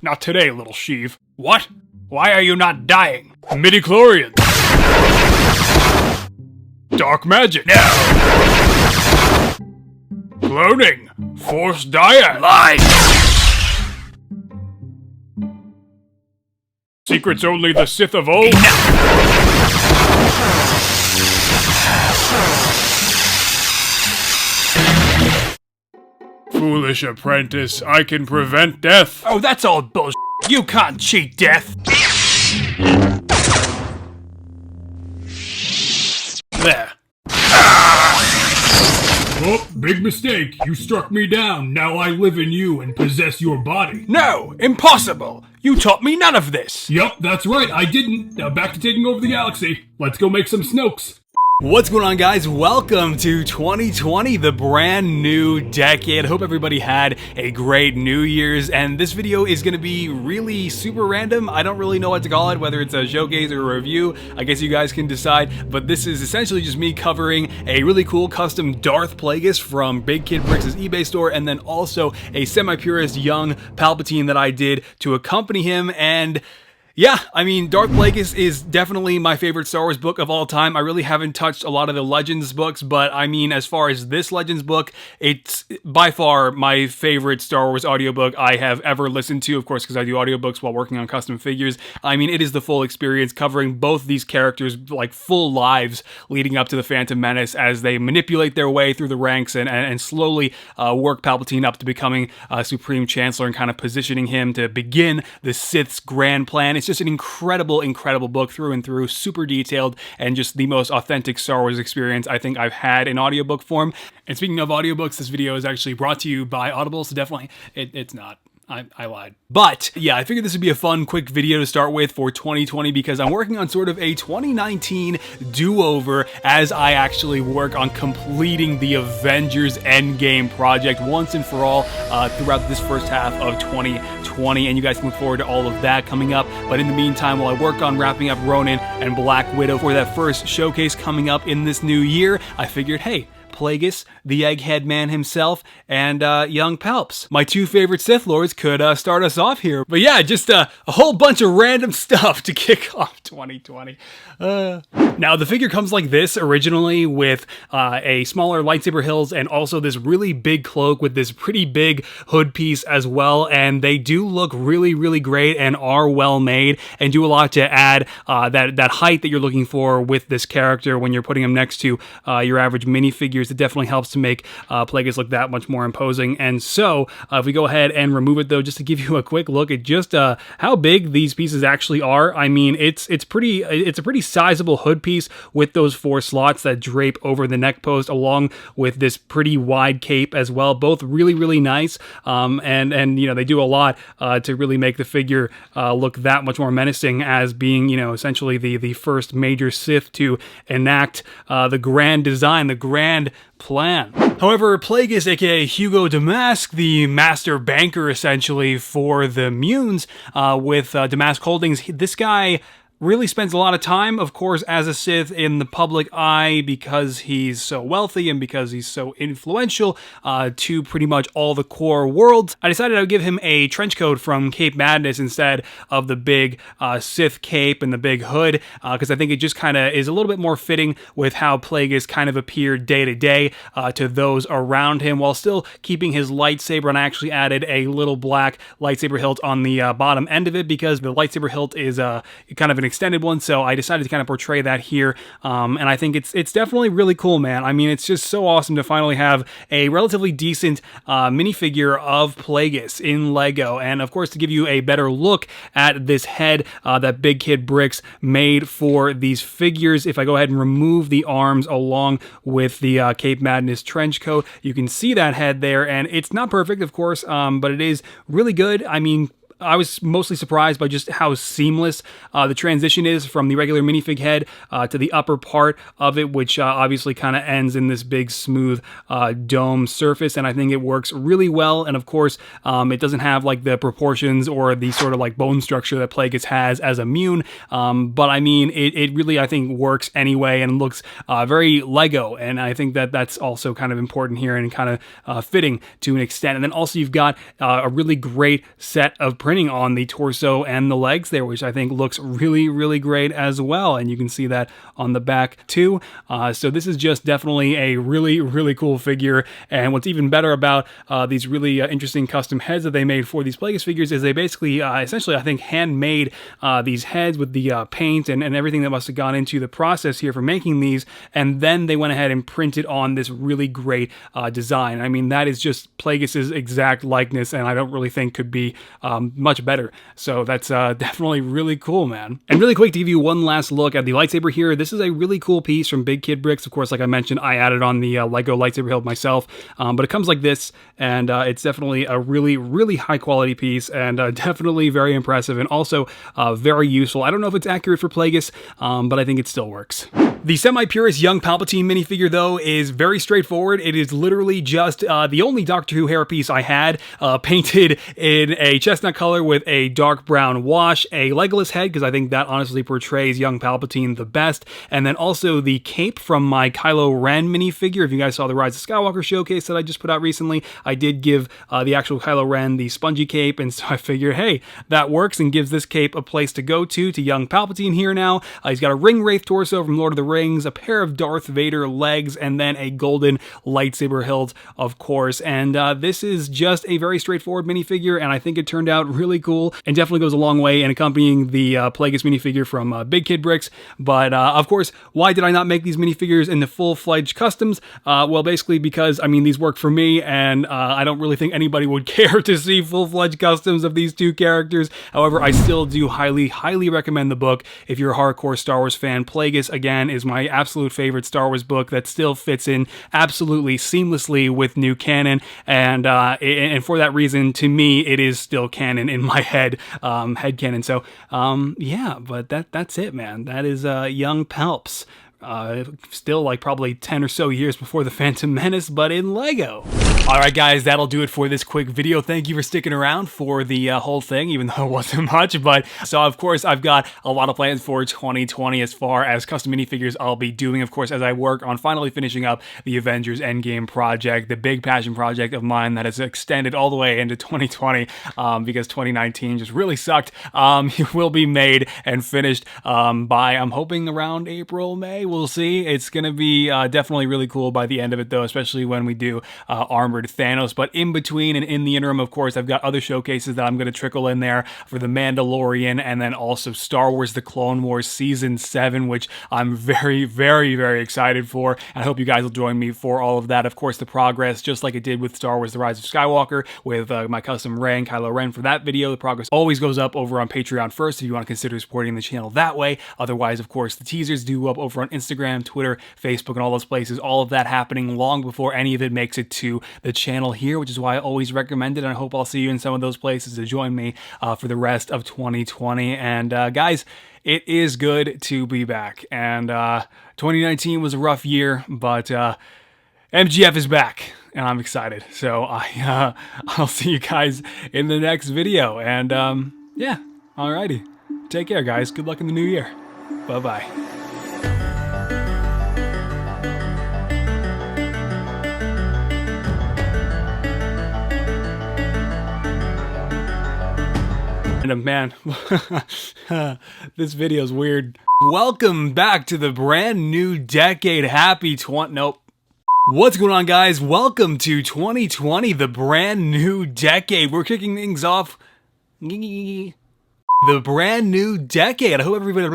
not today, little sheev. What? Why are you not dying? Midichlorians. Dark magic. No. Cloning. Forced dyad. Lies. Secrets only the Sith of old. Foolish apprentice, I can prevent death. Oh, that's all bullshit. You can't cheat death. There. Oh, big mistake. You struck me down. Now I live in you and possess your body. No, impossible. You taught me none of this. Yup, that's right. I didn't. Now back to taking over the galaxy. Let's go make some Snokes. What's going on, guys? Welcome to 2020, the brand new decade. I hope everybody had a great New Year's, and this video is going to be really super random. I don't really know what to call it, whether it's a showcase or a review. I guess you guys can decide, but this is essentially just me covering a really cool custom Darth Plagueis from BigKidBrix' eBay store, and then also a semi-purist young Palpatine that I did to accompany him. And yeah, I mean, Darth Plagueis is definitely my favorite Star Wars book of all time. I really haven't touched a lot of the Legends books, but I mean, as far as this Legends book, it's by far my favorite Star Wars audiobook I have ever listened to, of course, because I do audiobooks while working on custom figures. I mean, it is the full experience, covering both these characters, like full lives leading up to the Phantom Menace as they manipulate their way through the ranks and slowly work Palpatine up to becoming Supreme Chancellor and kind of positioning him to begin the Sith's grand plan. It's just an incredible, incredible book through and through, super detailed, and just the most authentic Star Wars experience I think I've had in audiobook form. And speaking of audiobooks, this video is actually brought to you by Audible, so definitely, it's not. I lied. But yeah, I figured this would be a fun, quick video to start with for 2020 because I'm working on sort of a 2019 do-over as I actually work on completing the Avengers Endgame project once and for all throughout this first half of 2020, and you guys can look forward to all of that coming up. But in the meantime, while I work on wrapping up Ronin and Black Widow for that first showcase coming up in this new year, I figured, hey, Plagueis, the Egghead man himself, and young Palps, my two favorite Sith Lords, could start us off here. But yeah, just a whole bunch of random stuff to kick off 2020. Now, the figure comes like this originally, with a smaller lightsaber hilts and also this really big cloak with this pretty big hood piece as well, and they do look really, really great and are well made and do a lot to add that height that you're looking for with this character when you're putting him next to your average minifigures. It definitely helps to make Plagueis look that much more imposing. And so, if we go ahead and remove it though, just to give you a quick look at just how big these pieces actually are. I mean, it's a pretty sizable hood piece with those 4 slots that drape over the neck post, along with this pretty wide cape as well. Both really, really nice. And you know, they do a lot to really make the figure look that much more menacing as being, you know, essentially the first major Sith to enact the grand design, the grand plan. However, Plagueis, aka Hugo Damask, the master banker essentially for the Munes with Damask Holdings, this guy really spends a lot of time, of course, as a Sith in the public eye because he's so wealthy and because he's so influential to pretty much all the core worlds. I decided I would give him a trench coat from Cape Madness instead of the big Sith cape and the big hood, because I think it just kind of is a little bit more fitting with how Plagueis kind of appeared day to day to those around him, while still keeping his lightsaber. And I actually added a little black lightsaber hilt on the bottom end of it because the lightsaber hilt is kind of an extended one, so I decided to kind of portray that here, and I think it's definitely really cool, man. I mean, it's just so awesome to finally have a relatively decent minifigure of Plagueis in Lego, and of course to give you a better look at this head that BigKidBrix made for these figures. If I go ahead and remove the arms along with the Cape Madness trench coat, you can see that head there, and it's not perfect, of course, but it is really good. I mean, I was mostly surprised by just how seamless the transition is from the regular minifig head to the upper part of it, which obviously kind of ends in this big smooth dome surface, and I think it works really well. And of course, it doesn't have like the proportions or the sort of like bone structure that Plagueis has as a Mune, but I mean, it really, I think, works anyway and looks very Lego, and I think that that's also kind of important here and kind of fitting to an extent. And then also you've got a really great set of printing on the torso and the legs there, which I think looks really, really great as well. And you can see that on the back too. So this is just definitely a really, really cool figure. And what's even better about these really interesting custom heads that they made for these Plagueis figures is they basically, essentially, I think, handmade these heads with the paint and everything that must have gone into the process here for making these. And then they went ahead and printed on this really great design. I mean, that is just Plagueis' exact likeness, and I don't really think could be much better. So that's definitely really cool, man. And really quick, to give you one last look at the lightsaber here, this is a really cool piece from BigKidBrix. Of course, like I mentioned, I added on the Lego lightsaber hilt myself, but it comes like this, and it's definitely a really, really high quality piece, and definitely very impressive, and also very useful. I don't know if it's accurate for Plagueis, but I think it still works. The semi-purist young Palpatine minifigure, though, is very straightforward. It is literally just the only Doctor Who hairpiece I had, painted in a chestnut color with a dark brown wash, a legless head, because I think that honestly portrays young Palpatine the best, and then also the cape from my Kylo Ren minifigure. If you guys saw the Rise of Skywalker showcase that I just put out recently, I did give the actual Kylo Ren the spongy cape, and so I figured, hey, that works and gives this cape a place to go to young Palpatine here now. He's got a ring wraith torso from Lord of the Rings, a pair of Darth Vader legs, and then a golden lightsaber hilt, of course. And this is just a very straightforward minifigure, and I think it turned out really cool, and definitely goes a long way in accompanying the Plagueis minifigure from BigKidBrix. But of course, why did I not make these minifigures into full-fledged customs? Well, basically because, I mean, these work for me, and I don't really think anybody would care to see full-fledged customs of these two characters. However, I still do highly, highly recommend the book if you're a hardcore Star Wars fan. Plagueis, again, is my absolute favorite Star Wars book that still fits in absolutely seamlessly with new canon, and for that reason, to me, it is still canon in my head canon. So yeah, but that's it, man. That is young Palps. Still like probably 10 or so years before the Phantom Menace, but in Lego. Alright guys, that'll do it for this quick video. Thank you for sticking around for the whole thing, even though it wasn't much. But so of course I've got a lot of plans for 2020 as far as custom minifigures I'll be doing, of course, as I work on finally finishing up the Avengers Endgame project, the big passion project of mine that has extended all the way into 2020 because 2019 just really sucked. It will be made and finished by, I'm hoping, around April, May. We'll see. It's going to be definitely really cool by the end of it, though, especially when we do Armored Thanos. But in between and in the interim, of course, I've got other showcases that I'm going to trickle in there for The Mandalorian, and then also Star Wars The Clone Wars Season 7, which I'm very, very, very excited for. And I hope you guys will join me for all of that. Of course, the progress, just like it did with Star Wars The Rise of Skywalker, with my custom Rey and Kylo Ren for that video, the progress always goes up over on Patreon first if you want to consider supporting the channel that way. Otherwise, of course, the teasers do go up over on Instagram, Twitter, Facebook, and all those places. All of that happening long before any of it makes it to the channel here, which is why I always recommend it. And I hope I'll see you in some of those places to join me for the rest of 2020. And guys, it is good to be back. And 2019 was a rough year, but MGF is back, and I'm excited. So I'll see you guys in the next video. And yeah, alrighty. Take care, guys. Good luck in the new year. Bye-bye. And man, this video is weird. Welcome back to the brand new decade. Happy nope. What's going on, guys? Welcome to 2020, the brand new decade. We're kicking things off. The brand new decade. I hope everybody.